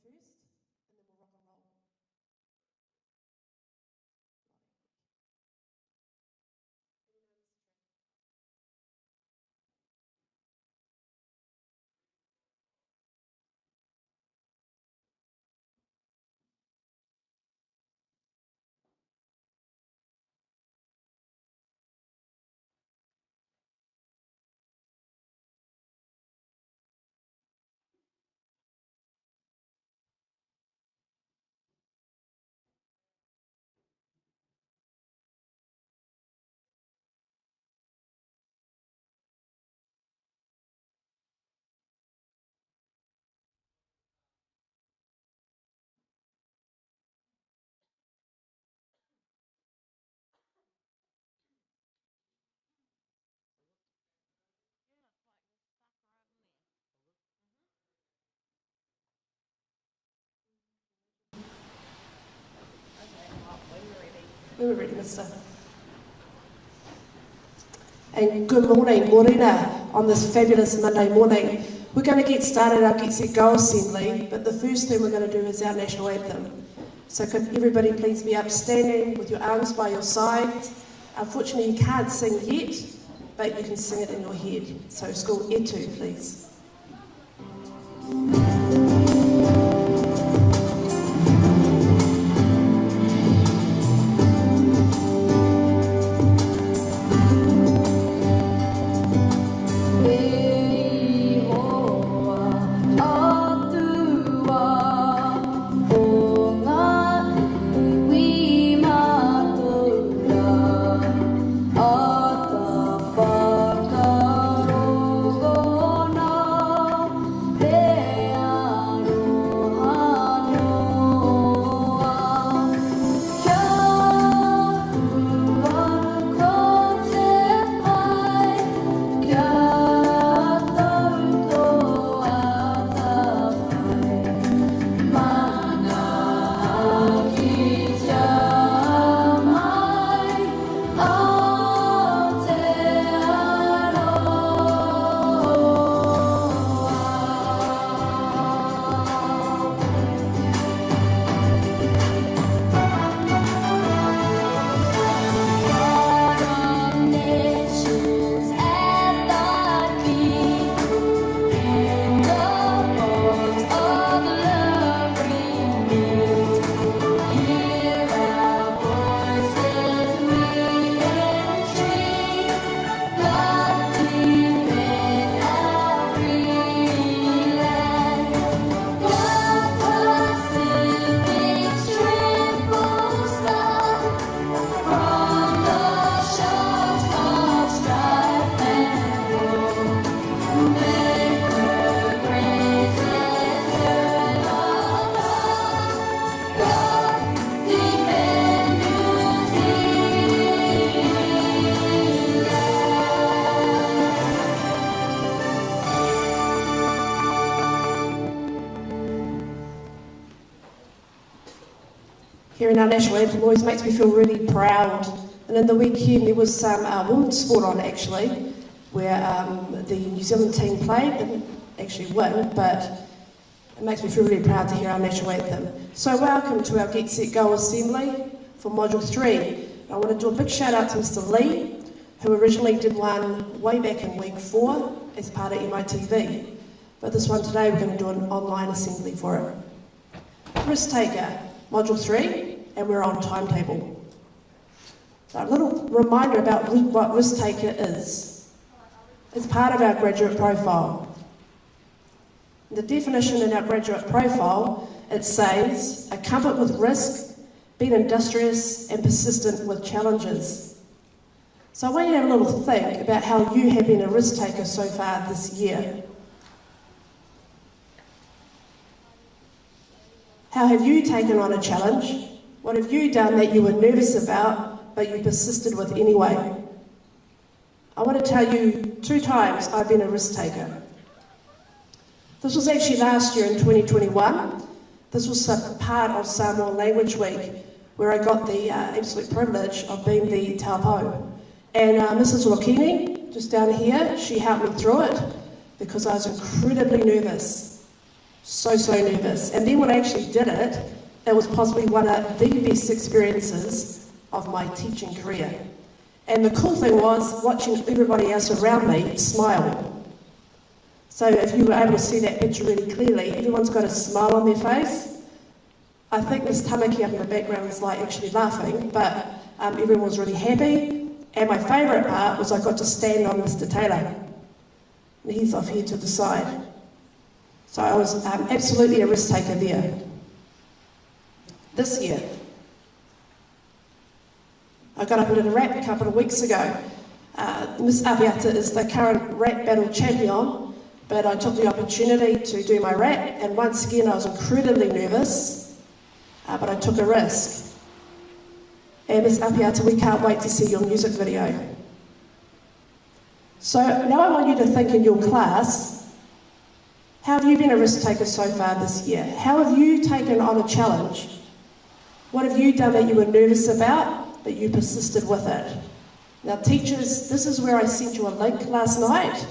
first, and then we'll rock and roll. We were ready, mister. And good morning, morena, on this fabulous Monday morning. We're going to get started our Get Set Go assembly, but the first thing we're going to do is our national anthem. So could everybody please be upstanding with your arms by your sides. Unfortunately, you can't sing yet, but you can sing it in your head. So school etu, please. Hearing our national anthem always makes me feel really proud. And in the weekend there was some women's sport on actually, where the New Zealand team played and actually won, but it makes me feel really proud to hear our national anthem. So welcome to our Get Set Go assembly for Module 3. I want to do a big shout out to Mr. Lee, who originally did one way back in week 4 as part of MITV. But this one today we're going to do an online assembly for it. Risk taker. Module 3, and we're on Timetable. So a little reminder about what risk taker is. It's part of our graduate profile. The definition in our graduate profile, it says, a comfort with risk, being industrious and persistent with challenges. So I want you to have a little think about how you have been a risk taker so far this year. How have you taken on a challenge? What have you done that you were nervous about, but you persisted with anyway? I want to tell you 2 times I've been a risk taker. This was actually last year in 2021. This was a part of Samoa Language Week, where I got the absolute privilege of being the taupo. And Mrs. Lokini, just down here, she helped me through it because I was incredibly nervous. So nervous. And then when I actually did it, it was possibly one of the best experiences of my teaching career. And the cool thing was watching everybody else around me smile. So if you were able to see that picture really clearly, everyone's got a smile on their face. I think Miss Tamaki up in the background was like actually laughing, but everyone was really happy. And my favourite part was I got to stand on Mr. Taylor. And he's off here to the side. So I was absolutely a risk taker there. This year, I got up and did a rap a couple of weeks ago. Miss Apiata is the current rap battle champion, but I took the opportunity to do my rap, and once again I was incredibly nervous, but I took a risk. And Miss Apiata, we can't wait to see your music video. So now I want you to think in your class, how have you been a risk taker so far this year? How have you taken on a challenge? What have you done that you were nervous about, but you persisted with it? Now teachers, this is where I sent you a link last night.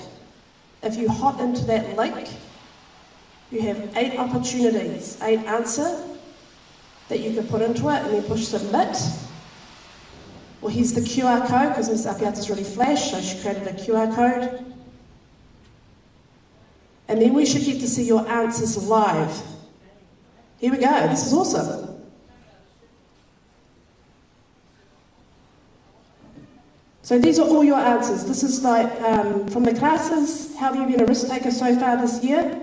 If you hop into that link, you have 8 opportunities, 8 answers that you can put into it, and then push submit. Well, here's the QR code, because Ms. Apiata's really flash, so she created a QR code. And then we should get to see your answers live. Here we go, this is awesome. So these are all your answers. This is like from the classes, how have you been a risk taker so far this year?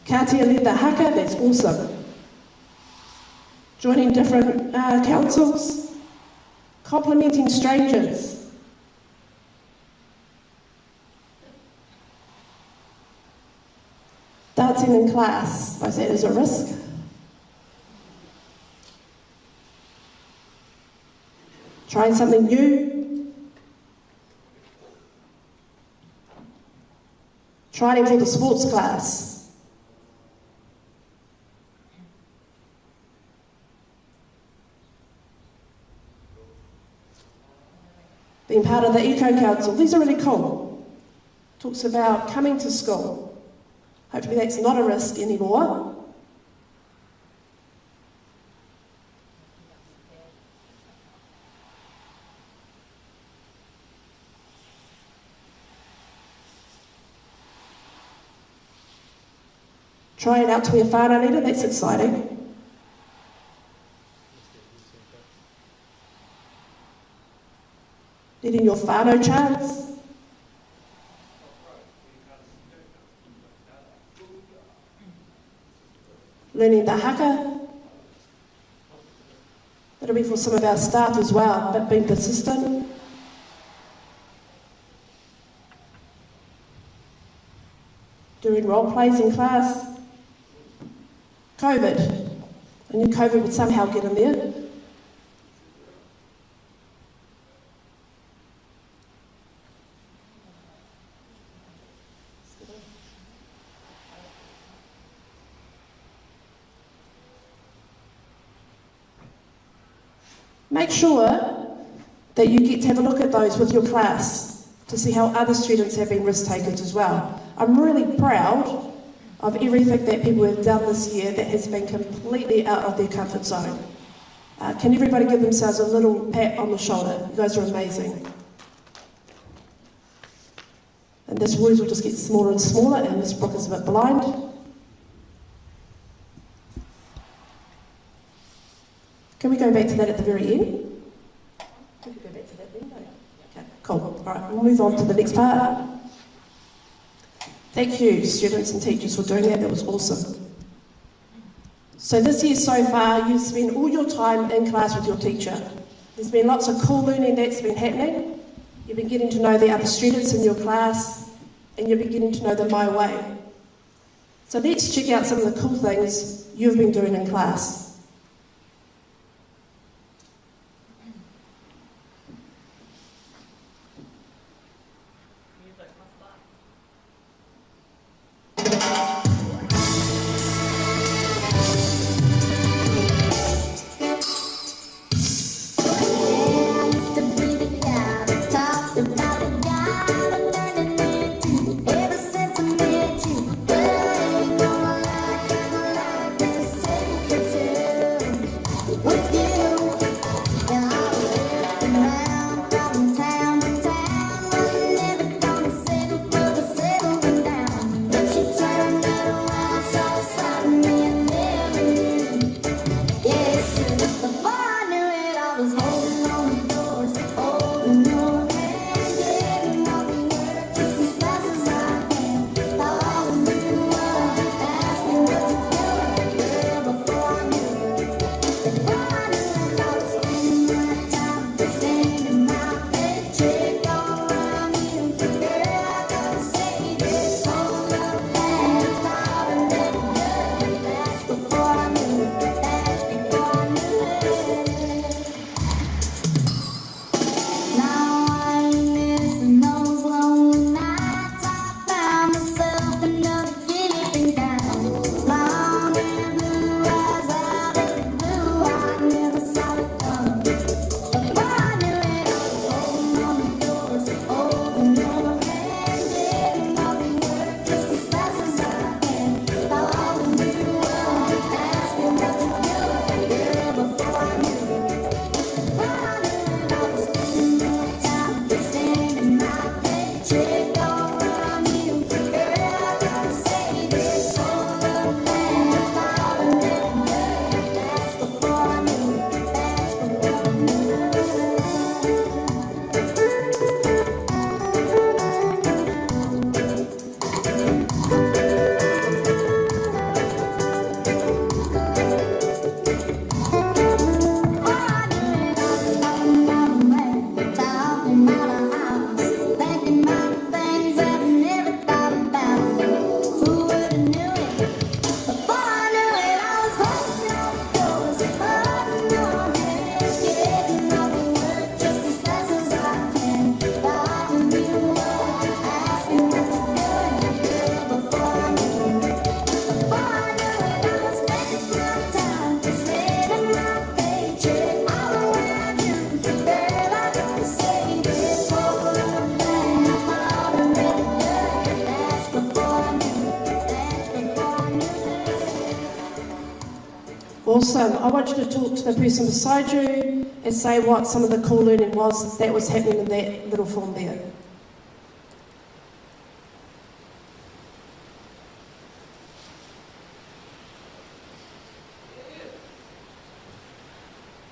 Katia led the haka, that's awesome. Joining different councils. Complimenting strangers. Dancing in class, I said, is a risk. Trying something new. Trying for the sports class. Being part of the Eco Council, these are really cool. Talks about coming to school. Hopefully that's not a risk anymore. Trying out to be a whānau leader, that's exciting. Leading your whānau chants. Learning the haka. That'll be for some of our staff as well, but being persistent. Doing role plays in class. COVID. I knew COVID would somehow get in there. Make sure that you get to have a look at those with your class to see how other students have been risk takers as well. I'm really proud of everything that people have done this year that has been completely out of their comfort zone. Can everybody give themselves a little pat on the shoulder? You guys are amazing. And this words will just get smaller and smaller, and Miss Brooke is a bit blind. Can we go back to that at the very end? Can we go back to that then? Okay, cool. All right, we'll move on to the next part. Thank you, students and teachers, for doing that. That was awesome. So this year so far, you spend all your time in class with your teacher. There's been lots of cool learning that's been happening. You've been getting to know the other students in your class, and you've been getting to know them my way. So let's check out some of the cool things you've been doing in class. After breathing down. Awesome. I want you to talk to the person beside you and say what some of the cool learning was that was happening in that little form there.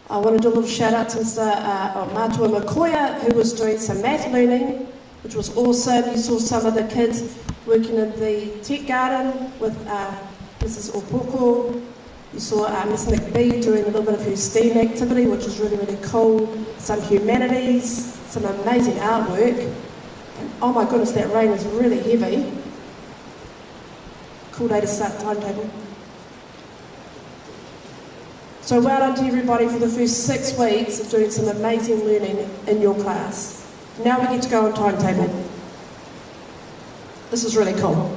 I want to do a little shout out to Mr. Matua Makoia, who was doing some math learning, which was awesome. You saw some of the kids working in the tech garden with Mrs. Opoko. You saw Miss McBee doing a little bit of her STEAM activity, which is really, really cool. Some humanities, some amazing artwork. And oh my goodness, that rain is really heavy. Cool day to start timetable. So well done to everybody for the first 6 weeks of doing some amazing learning in your class. Now we get to go on timetable. This is really cool.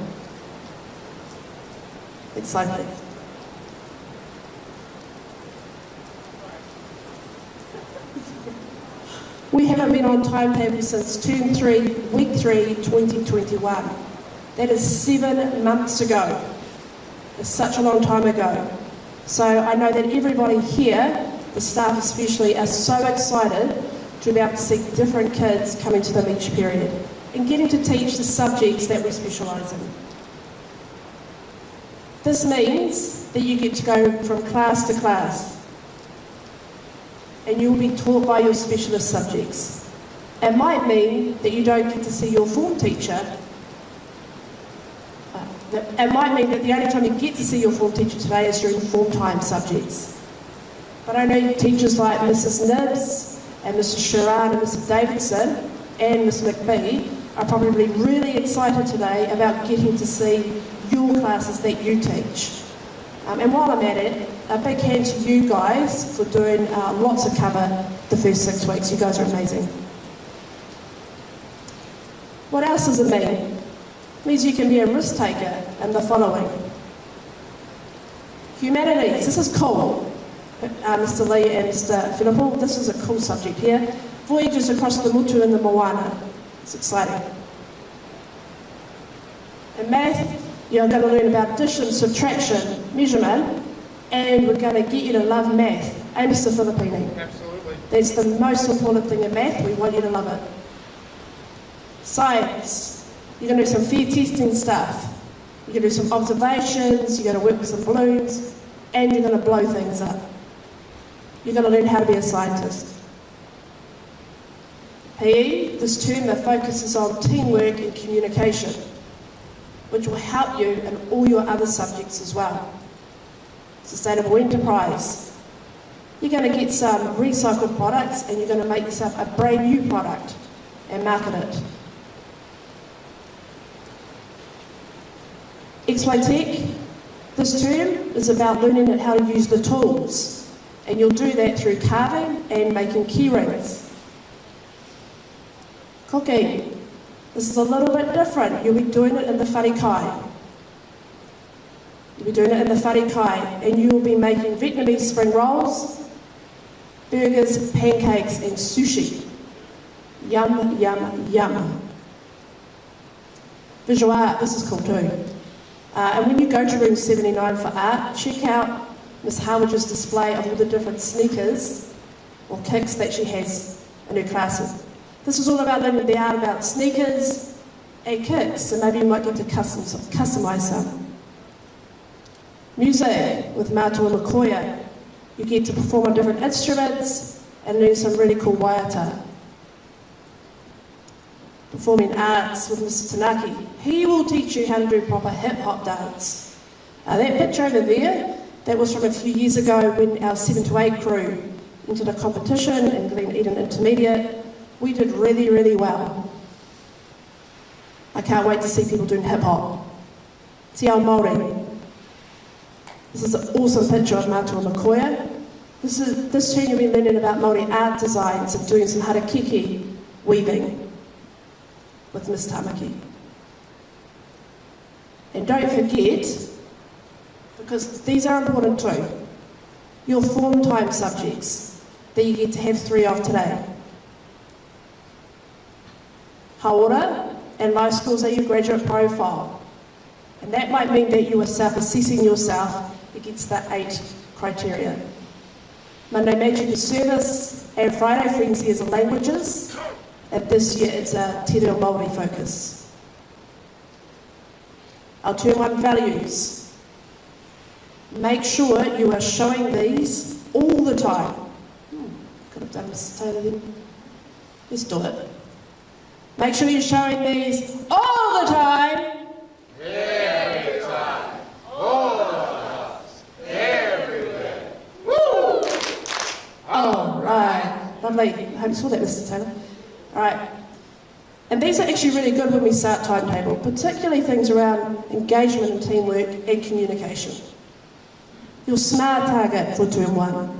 Next slide, please. We haven't been on timetable since Term 3, Week 3, 2021. That is 7 months ago. It's such a long time ago. So I know that everybody here, the staff especially, are so excited to be able to see different kids coming to them each period and getting to teach the subjects that we specialise in. This means that you get to go from class to class and you'll be taught by your specialist subjects. It might mean that you don't get to see your form teacher. It might mean that the only time you get to see your form teacher today is during form time subjects. But I know teachers like Mrs. Nibbs and Mrs. Sharan and Mrs. Davidson and Miss McBee are probably really excited today about getting to see your classes that you teach. And while I'm at it, a big hand to you guys for doing lots of cover the first 6 weeks. You guys are amazing. What else does it mean? It means you can be a risk taker in the following. Humanities, this is cool. Mr. Lee and Mr. Filippo, this is a cool subject here. Voyages across the Mutu and the Moana. It's exciting. In math, you're going to learn about addition, subtraction, measurement, and we're going to get you to love math. And Mr. Filippini. Absolutely. That's the most important thing in math. We want you to love it. Science. You're going to do some fair testing stuff. You're going to do some observations, you're going to work with some balloons, and you're going to blow things up. You're going to learn how to be a scientist. PE, this term, the focus is on teamwork and communication, which will help you in all your other subjects as well. Sustainable enterprise. You're going to get some recycled products and you're going to make yourself a brand new product and market it. XY Tech, this term is about learning how to use the tools, and you'll do that through carving and making key rings. Cooking, this is a little bit different. You'll be doing it in the whare. You'll be doing it in the whare, and you will be making Vietnamese spring rolls, burgers, pancakes, and sushi. Yum, yum, yum. Visual art, this is cool too. And when you go to room 79 for art, check out Miss Harwage's display of all the different sneakers or kicks that she has in her classes. This is all about learning the art about sneakers and kicks, so maybe you might get to customise some. Music with Matua Makoia. You get to perform on different instruments and learn some really cool waiata. Performing arts with Mr. Tanaki. He will teach you how to do proper hip-hop dance. That picture over there, that was from a few years ago when our 7 to 8 crew entered a competition in Glen Eden Intermediate. We did really, really well. I can't wait to see people doing hip-hop. Te ao Māori. This is an awesome picture of Matua Makoia. This term you'll be learning about Māori art designs and doing some harakeke weaving with Miss Tamaki. And don't forget, because these are important too, your form time subjects that you get to have 3 of today. Haora and life skills are your graduate profile. And that might mean that you are self-assessing yourself against the 8 criteria. Monday Magic is service, and Friday Frenzy is languages, and this year it's a Te Reo Māori focus. Our Term 1 values. Make sure you are showing these all the time. Could have done Mr. Taylor then. Let's do it. Make sure you're showing these all the time. Every time. All of us. Everywhere. Woo! All right. Lovely. I hope you saw that, Mr. Taylor. All right. And these are actually really good when we start Timetable, particularly things around engagement and teamwork and communication. Your SMART target for Term 1.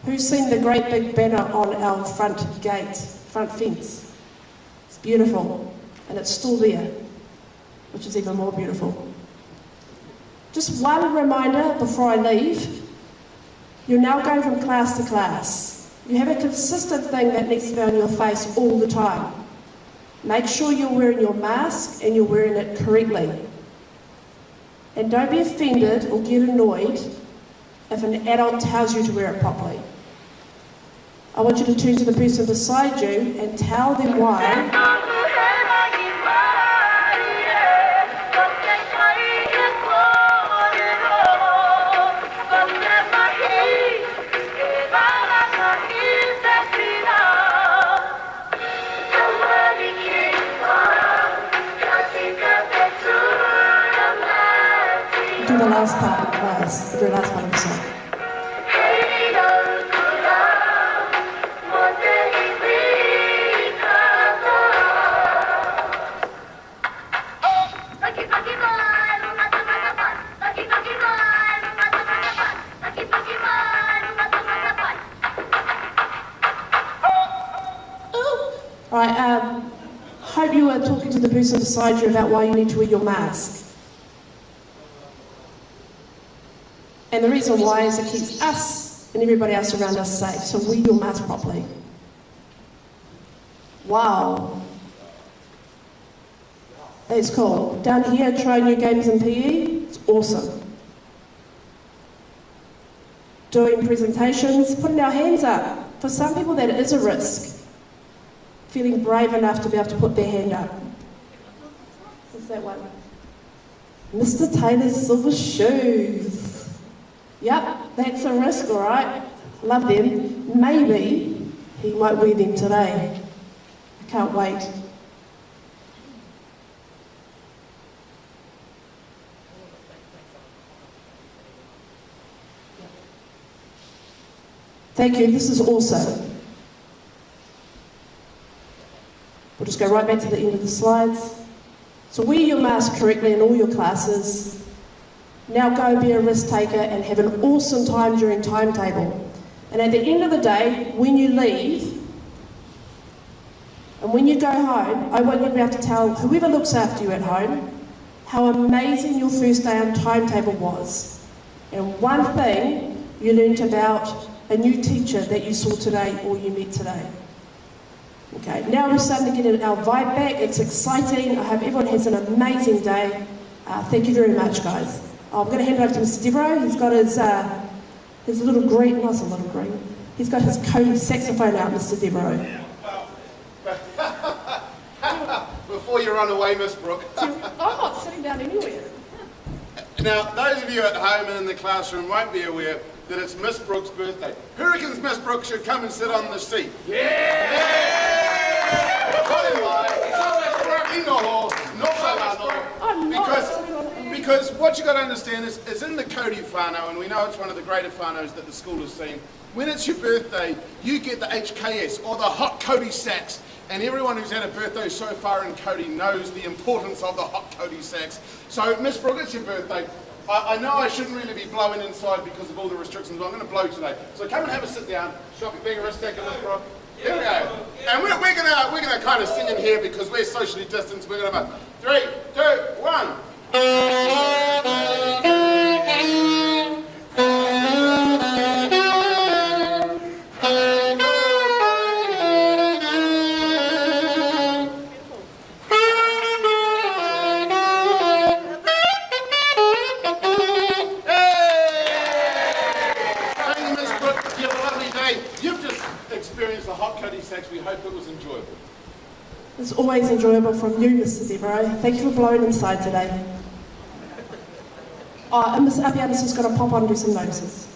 Who's seen the great big banner on our front gate, front fence? It's beautiful, and it's still there, which is even more beautiful. Just one reminder before I leave. You're now going from class to class. You have a consistent thing that needs to be on your face all the time. Make sure you're wearing your mask and you're wearing it correctly. And don't be offended or get annoyed if an adult tells you to wear it properly. I want you to turn to the person beside you and tell them why. Do the last part of the class, the very last part of the song. Right, hope you are talking to the person beside you about why you need to wear your mask. And the reason why is it keeps us and everybody else around us safe. So wear your mask properly. Wow. That's cool. Down here, try new games in PE. It's awesome. Doing presentations, putting our hands up. For some people that is a risk. Feeling brave enough to be able to put their hand up. What's that one? Mr. Taylor's silver shoes. Yep, that's a risk, all right. Love them. Maybe he might wear them today. I can't wait. Thank you, this is awesome. We'll just go right back to the end of the slides. So wear your mask correctly in all your classes. Now go be a risk taker and have an awesome time during Timetable. And at the end of the day, when you leave, and when you go home, I want you to be able to tell whoever looks after you at home how amazing your first day on Timetable was. And one thing you learnt about a new teacher that you saw today or you met today. Okay, now we're starting to get our vibe back. It's exciting. I hope everyone has an amazing day. Thank you very much, guys. I'm going to hand it over to Mr. Devereaux. He's got his little green, not a little green. He's got his Cody saxophone out, Mr. Devereaux. Before you run away, Miss Brooke. I'm not sitting down anywhere. Now, those of you at home and in the classroom won't be aware that it's Miss Brooke's birthday. Who reckons Miss Brooke should come and sit on the seat? Yeah! Because what you got to understand is in the Cody whānau, and we know it's one of the greater whānaus that the school has seen, when it's your birthday, you get the HKS, or the hot Cody sax. And everyone who's had a birthday so far in Cody knows the importance of the hot Cody sax. So, Miss Brooke, it's your birthday. I know I shouldn't really be blowing inside because of all the restrictions, but I'm going to blow today. So come and have a sit down. Shop your big wrist taker, Miss Brooke. Here we go. And we're gonna kind of sing in here because we're socially distanced. We're going to have a 3, 2, 1. Hey! experienced the hot Cody Sacks. We hope it was enjoyable. It's always enjoyable from you, Mr. Devereaux. Thank you for blowing inside today. Oh, and Miss Abianis is going to pop on and do some notices.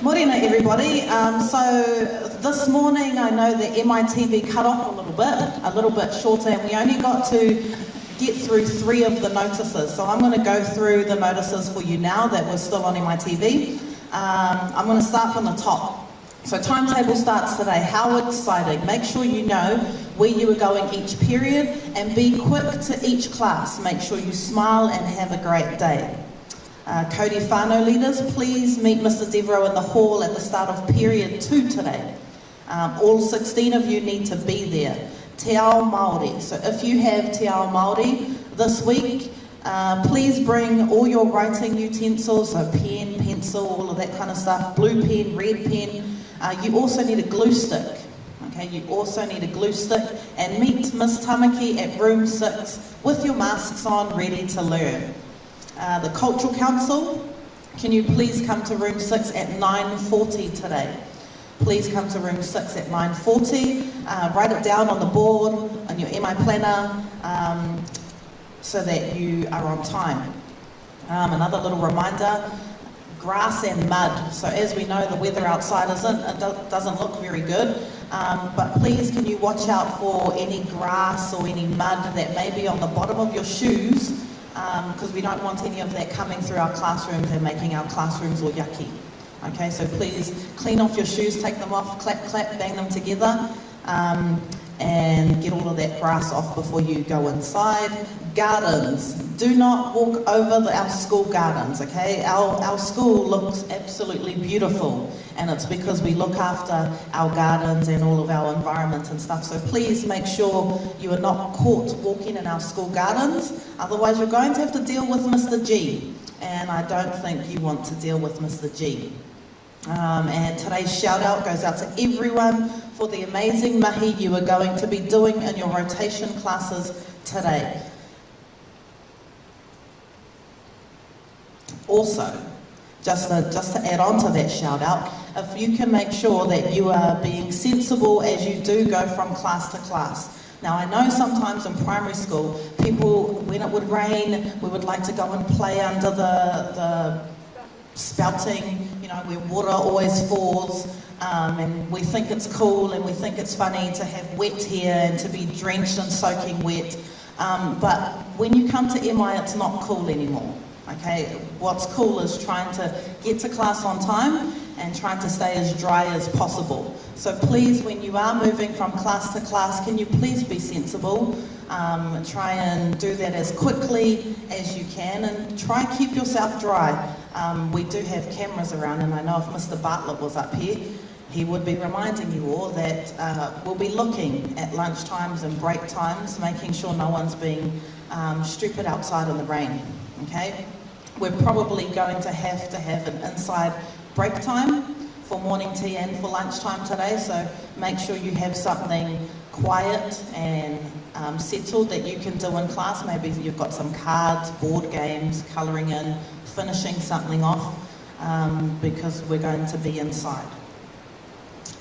Morena, everybody. So this morning I know the MITV cut off a little bit shorter, and we only got to get through 3 of the notices. So I'm going to go through the notices for you now that were still on MITV. I'm going to start from the top. So timetable starts today. How exciting. Make sure you know where you are going each period and be quick to each class. Make sure you smile and have a great day. Cody whānau leaders, please meet Mr. Devereaux in the hall at the start of period 2 today. All 16 of you need to be there. Te ao Māori. So if you have Te ao Māori this week, please bring all your writing utensils, so pen, pencil, all of that kind of stuff, blue pen, red pen. You also need a glue stick. Okay, you also need a glue stick, and meet Miss Tamaki at room 6 with your masks on, ready to learn. The Cultural Council, can you please come to room 6 at 9:40 today? Please come to room 6 at 9:40. Write it down on the board, on your MI planner, so that you are on time. Another little reminder, grass and mud. So as we know, the weather outside doesn't look very good, but please can you watch out for any grass or any mud that may be on the bottom of your shoes, because we don't want any of that coming through our classrooms and making our classrooms all yucky. Okay, so please clean off your shoes, take them off, clap, clap, bang them together, and get all of that grass off before you go inside. Gardens. Do not walk over our school gardens, okay? Our school looks absolutely beautiful, and it's because we look after our gardens and all of our environment and stuff. So please make sure you are not caught walking in our school gardens. Otherwise, you're going to have to deal with Mr. G, and I don't think you want to deal with Mr. G. And today's shout out goes out to everyone for the amazing mahi you are going to be doing in your rotation classes today. Also, just to add on to that shout out, if you can make sure that you are being sensible as you do go from class to class. Now I know sometimes in primary school, people, when it would rain, we would like to go and play under the spouting, you know, where water always falls, and we think it's cool and we think it's funny to have wet hair and to be drenched and soaking wet, but when you come to MI, it's not cool anymore. Okay, what's cool is trying to get to class on time and trying to stay as dry as possible. So please, when you are moving from class to class, can you please be sensible? Try and do that as quickly as you can, and try and keep yourself dry. We do have cameras around, and I know if Mr. Bartlett was up here, he would be reminding you all that we'll be looking at lunch times and break times, making sure no one's being stupid outside in the rain. Okay, we're probably going to have an inside break time for morning tea and for lunchtime today, so make sure you have something quiet and settled that you can do in class. Maybe you've got some cards, board games, colouring in, finishing something off, because we're going to be inside.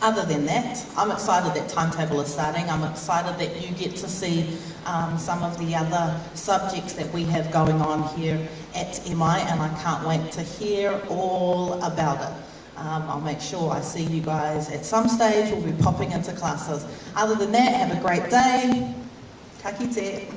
Other than that, I'm excited that Timetable is starting. I'm excited that you get to see some of the other subjects that we have going on here at MI, and I can't wait to hear all about it. I'll make sure I see you guys at some stage. We'll be popping into classes. Other than that, have a great day. Ka kite.